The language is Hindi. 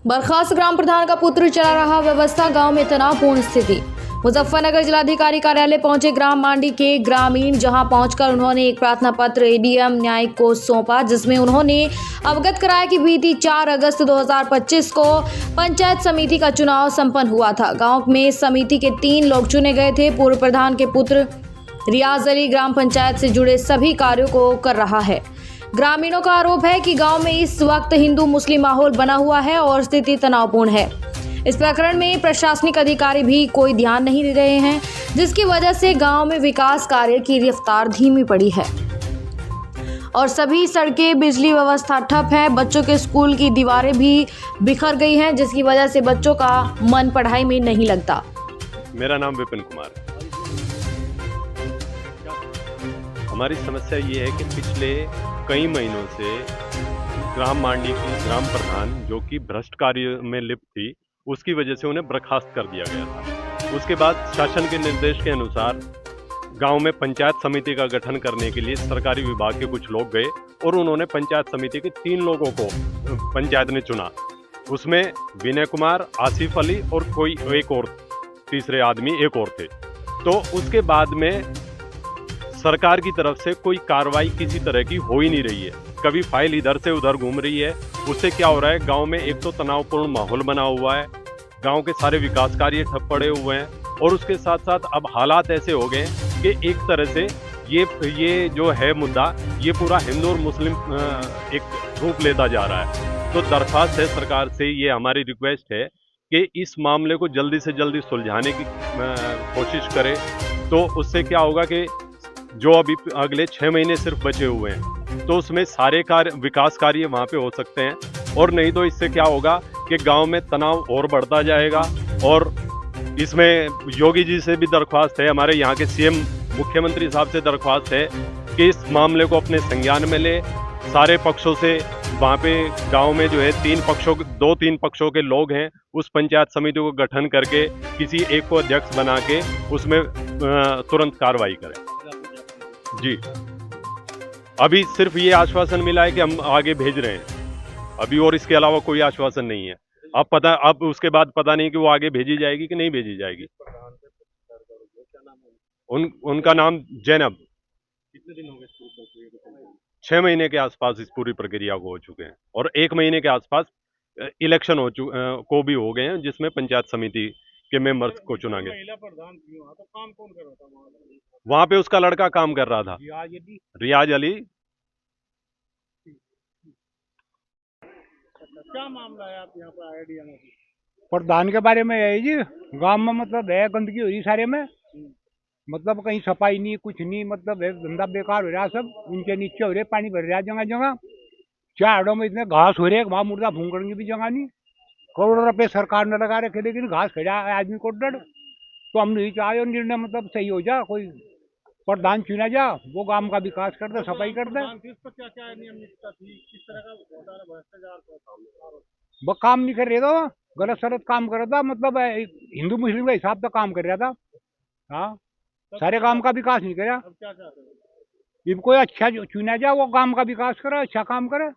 बर्खास्त ग्राम प्रधान का पुत्र चला रहा व्यवस्था, गांव में तनावपूर्ण स्थिति। मुजफ्फरनगर जिलाधिकारी कार्यालय पहुंचे ग्राम मांडी के ग्रामीण, जहां पहुंचकर उन्होंने एक प्रार्थना पत्र एडीएम न्यायिक को सौंपा, जिसमें उन्होंने अवगत कराया कि बीती 4 अगस्त 2025 को पंचायत समिति का चुनाव संपन्न हुआ था। गांव में समिति के 3 लोग चुने गए थे। पूर्व प्रधान के पुत्र रियाज अली ग्राम पंचायत से जुड़े सभी कार्यों को कर रहा है। ग्रामीणों का आरोप है कि गांव में इस वक्त हिंदू मुस्लिम माहौल बना हुआ है और स्थिति तनावपूर्ण है। इस प्रकरण में प्रशासनिक अधिकारी भी कोई ध्यान नहीं दे रहे हैं, जिसकी वजह से गांव में विकास कार्य की रफ्तार धीमी पड़ी है और सभी सड़कें, बिजली व्यवस्था ठप है। बच्चों के स्कूल की दीवारें भी बिखर गई हैं, जिसकी वजह से बच्चों का मन पढ़ाई में नहीं लगता। मेरा नाम विपिन कुमार है। हमारी समस्या ये है कि पिछले कई महीनों से ग्राम मांडी की ग्राम प्रधान, जो कि भ्रष्ट कार्य में लिप्त थी, उसकी वजह से उन्हें बर्खास्त कर दिया गया था। उसके बाद शासन के निर्देश के अनुसार गांव में पंचायत समिति का गठन करने के लिए सरकारी विभाग के कुछ लोग गए और उन्होंने पंचायत समिति के 3 लोगों को पंचायत ने चुना। उसमें विनय कुमार, आसिफ अली और कोई एक और तीसरे आदमी एक और थे। तो उसके बाद में सरकार की तरफ से कोई कार्रवाई किसी तरह की हो ही नहीं रही है। कभी फाइल इधर से उधर घूम रही है। उससे क्या हो रहा है, गांव में एक तो तनावपूर्ण माहौल बना हुआ है, गांव के सारे विकास कार्य ठप पड़े हुए हैं और उसके साथ साथ अब हालात ऐसे हो गए कि एक तरह से ये जो है मुद्दा, ये पूरा हिंदू और मुस्लिम एक रूप लेता जा रहा है। तो दरख्वास्त है सरकार से, ये हमारी रिक्वेस्ट है कि इस मामले को जल्दी से जल्दी सुलझाने की कोशिश करें। तो उससे क्या होगा कि जो अभी अगले 6 महीने सिर्फ बचे हुए हैं, तो उसमें सारे विकास कार्य वहाँ पे हो सकते हैं। और नहीं तो इससे क्या होगा कि गांव में तनाव और बढ़ता जाएगा। और इसमें योगी जी से भी दरख्वास्त है, हमारे यहाँ के सीएम मुख्यमंत्री साहब से दरख्वास्त है कि इस मामले को अपने संज्ञान में ले। सारे पक्षों से वहाँ पे गांव में जो है 2-3 पक्षों के लोग हैं, उस पंचायत समिति को गठन करके किसी एक को अध्यक्ष बना के उसमें तुरंत कार्रवाई करें। जी, अभी सिर्फ ये आश्वासन मिला है कि हम आगे भेज रहे हैं, अभी और इसके अलावा कोई आश्वासन नहीं है। अब उसके बाद पता नहीं कि वो आगे भेजी जाएगी कि नहीं भेजी जाएगी। उनका नाम जैनब। कितने दिन हो गए? 6 महीने के आसपास इस पूरी प्रक्रिया को हो चुके हैं और 1 महीने के आसपास इलेक्शन को भी हो गए हैं, जिसमें पंचायत समिति के मेंबर्स को चुना गया। महिला प्रधान थी वहाँ, तो काम कौन कर रहा था वहाँ पे? उसका लड़का काम कर रहा था, रियाज अली। क्या मामला है, आप यहाँ पर आईडिया में? प्रधान के बारे में है जी, गांव में मतलब है गंदगी हो रही सारे में, मतलब कहीं सफाई नहीं, कुछ नहीं, मतलब है धंधा बेकार हो रहा सब। उनके नीचे हो रहे, पानी भर रहा जगह जगह। चारों में इतने घास हो रहे, वहाँ मुर्दा भूंगने की भी जगह नहीं। करोड़ों रुपए सरकार ने लगा रखे, लेकिन घास खड़ा आदमी को डर। तो हम नहीं चाहे निर्णय मतलब सही हो जा, कोई प्रधान चुना जा, वो गांव का विकास कर दे, सफाई कर दे। क्या नियमितता थी, किस तरह का भ्रष्टाचार? वो काम नहीं कर रहा था, गलत सलत काम कर रहा था, मतलब हिंदू मुस्लिम का हिसाब से काम कर रहा था। हाँ, सारे गांव का विकास नहीं करा। अब क्या चाहते हैं? इनको अच्छा चुना जा, वो गांव का विकास करे, अच्छा काम करे।